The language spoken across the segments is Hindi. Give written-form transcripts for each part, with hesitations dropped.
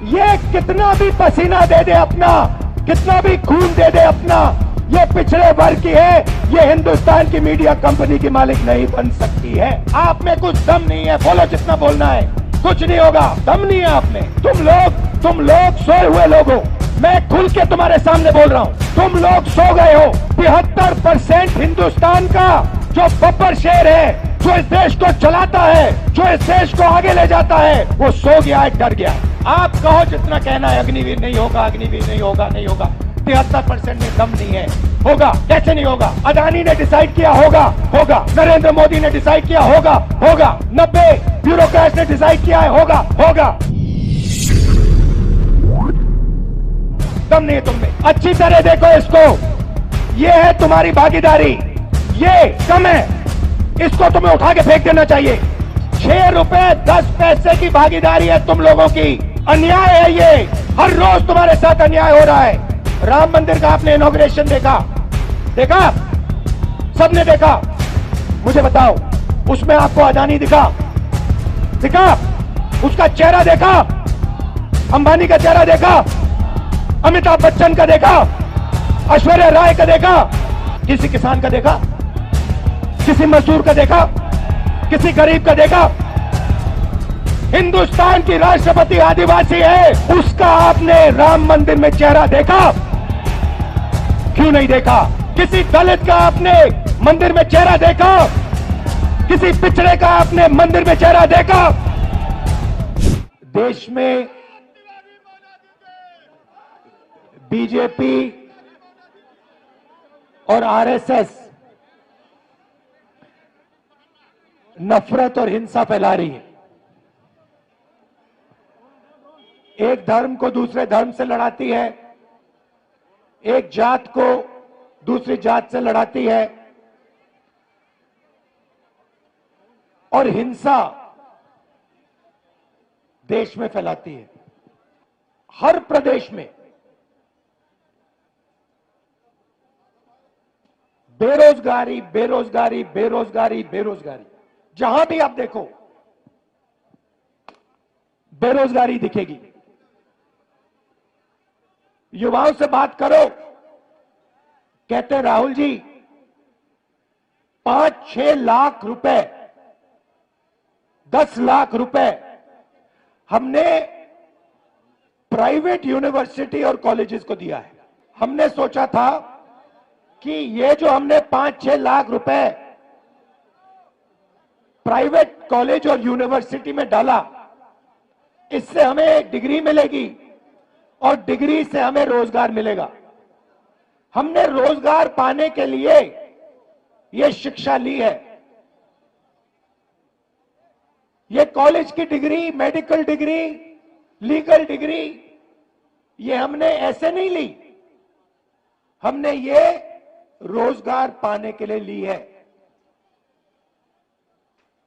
ये कितना भी पसीना दे दे अपना, कितना भी खून दे दे अपना, ये पिछड़े वर्ग की है, ये हिंदुस्तान की मीडिया कंपनी की मालिक नहीं बन सकती है। आप में कुछ दम नहीं है, बोलो जितना बोलना है, कुछ नहीं होगा, दम नहीं है आप में। तुम लोग सोए हुए लोग हो, मैं खुल के तुम्हारे सामने बोल रहा हूँ, तुम लोग सो गए हो। 73% हिंदुस्तान का जो बब्बर शेर है, जो इस देश को चलाता है, जो इस देश को आगे ले जाता है, वो सो गया है, डर गया। आप कहो जितना कहना है, अग्निवीर नहीं होगा, अग्निवीर नहीं होगा, नहीं होगा। 73% में दम नहीं है, होगा। कैसे नहीं होगा? अदानी ने डिसाइड किया, होगा, होगा। नरेंद्र मोदी ने डिसाइड किया, होगा, होगा। 90 ब्यूरोक्रेट्स ने डिसाइड किया है, होगा, होगा। दम नहीं है तुमने। अच्छी तरह देखो इसको, ये है तुम्हारी भागीदारी, ये कम है, इसको तुम्हें उठा के फेंक देना चाहिए। 6 रुपए 10 पैसे की भागीदारी है तुम लोगों की, अन्याय है ये। हर रोज तुम्हारे साथ अन्याय हो रहा है। राम मंदिर का आपने इनॉग्रेशन देखा, देखा, सबने देखा। मुझे बताओ, उसमें आपको अदानी दिखा? दिखा? उसका चेहरा देखा? अंबानी का चेहरा देखा? अमिताभ बच्चन का देखा? ऐश्वर्या राय का देखा? किसी किसान का देखा? किसी मजदूर का देखा? किसी गरीब का देखा? हिंदुस्तान की राष्ट्रपति आदिवासी है, उसका आपने राम मंदिर में चेहरा देखा? क्यों नहीं देखा? किसी दलित का आपने मंदिर में चेहरा देखा? किसी पिछड़े का आपने मंदिर में चेहरा देखा? देश में बीजेपी और आरएसएस नफरत और हिंसा फैला रही है। एक धर्म को दूसरे धर्म से लड़ाती है, एक जात को दूसरी जात से लड़ाती है, और हिंसा देश में फैलाती है। हर प्रदेश में बेरोजगारी, बेरोजगारी, बेरोजगारी, बेरोजगारी, जहां भी आप देखो बेरोजगारी दिखेगी। युवाओं से बात करो, कहते हैं राहुल जी 5-6 लाख रुपए, 10 लाख रुपए हमने प्राइवेट यूनिवर्सिटी और कॉलेजेस को दिया है। हमने सोचा था कि ये जो हमने 5-6 लाख रुपए प्राइवेट कॉलेज और यूनिवर्सिटी में डाला, इससे हमें एक डिग्री मिलेगी और डिग्री से हमें रोजगार मिलेगा। हमने रोजगार पाने के लिए यह शिक्षा ली है। ये कॉलेज की degree, medical degree, legal degree, ये हमने ऐसे नहीं ली, हमने ये रोजगार पाने के लिए ली है।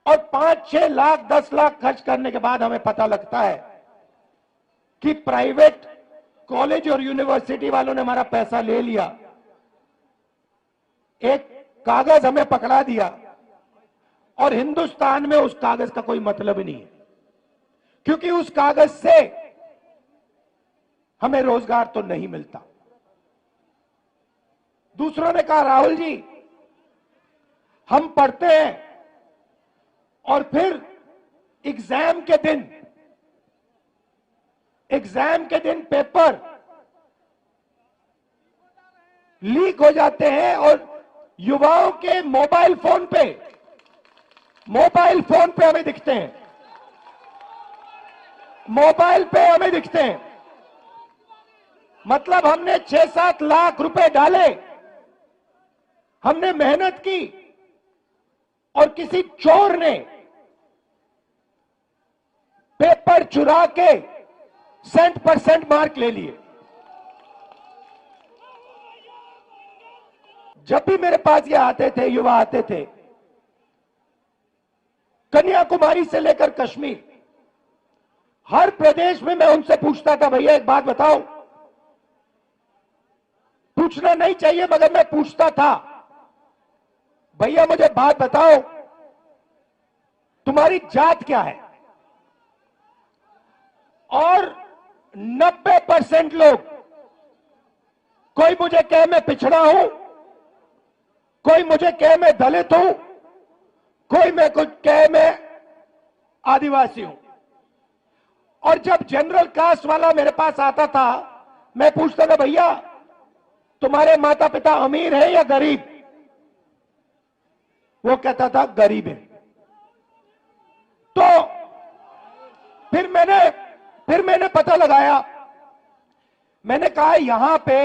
और 5-6 लाख 10 लाख खर्च करने के बाद हमें पता लगता है कि प्राइवेट कॉलेज और यूनिवर्सिटी वालों ने हमारा पैसा ले लिया, एक कागज हमें पकड़ा दिया, और हिंदुस्तान में उस कागज का कोई मतलब नहीं है, क्योंकि उस कागज से हमें रोजगार तो नहीं मिलता। दूसरों ने कहा राहुल जी हम पढ़ते हैं और फिर एग्जाम के दिन पेपर लीक हो जाते हैं और युवाओं के मोबाइल फोन पे हमें दिखते हैं, मोबाइल पे हमें दिखते हैं। मतलब हमने 6-7 लाख रुपए डाले, हमने मेहनत की, और किसी चोर ने पेपर चुरा के 100% मार्क ले लिए। जब भी मेरे पास ये आते थे, युवा आते थे, कन्याकुमारी से लेकर कश्मीर, हर प्रदेश में मैं उनसे पूछता था भैया एक बात बताओ, पूछना नहीं चाहिए मगर मैं पूछता था, भैया मुझे बात बताओ तुम्हारी जात क्या है? और 90% लोग, कोई मुझे कहे मैं पिछड़ा हूं, कोई मुझे कहे मैं दलित हूं, कोई मैं कुछ कहे मैं आदिवासी हूं। और जब जनरल कास्ट वाला मेरे पास आता था, मैं पूछता था भैया तुम्हारे माता पिता अमीर है या गरीब? वो कहता था गरीब है। तो फिर मैंने पता लगाया। मैंने कहा यहां पे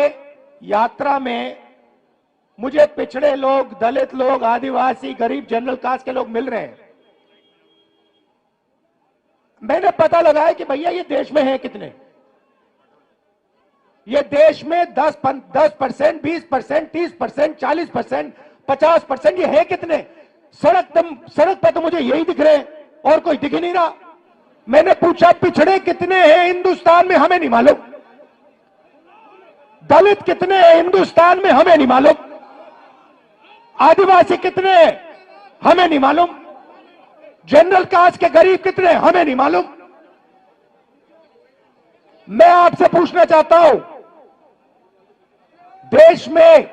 यात्रा में मुझे पिछड़े लोग, दलित लोग, आदिवासी, गरीब, जनरल कास्ट के लोग मिल रहे हैं। मैंने पता लगाया कि भैया ये देश में है कितने? ये देश में 10%, 20%, 30%, 40%, 50%, ये है कितने? सड़क पे तो मुझे यही दिख रहे हैं और कोई दिख ही नहीं रहा। मैंने पूछा पिछड़े कितने हैं हिंदुस्तान में? हमें नहीं मालूम। दलित कितने हैं हिंदुस्तान में? हमें नहीं मालूम। आदिवासी कितने हैं? हमें नहीं मालूम। जनरल कास्ट के गरीब कितने हैं? हमें नहीं मालूम। मैं आपसे पूछना चाहता हूं, देश में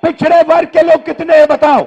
पिछड़े वर्ग के लोग कितने हैं बताओ?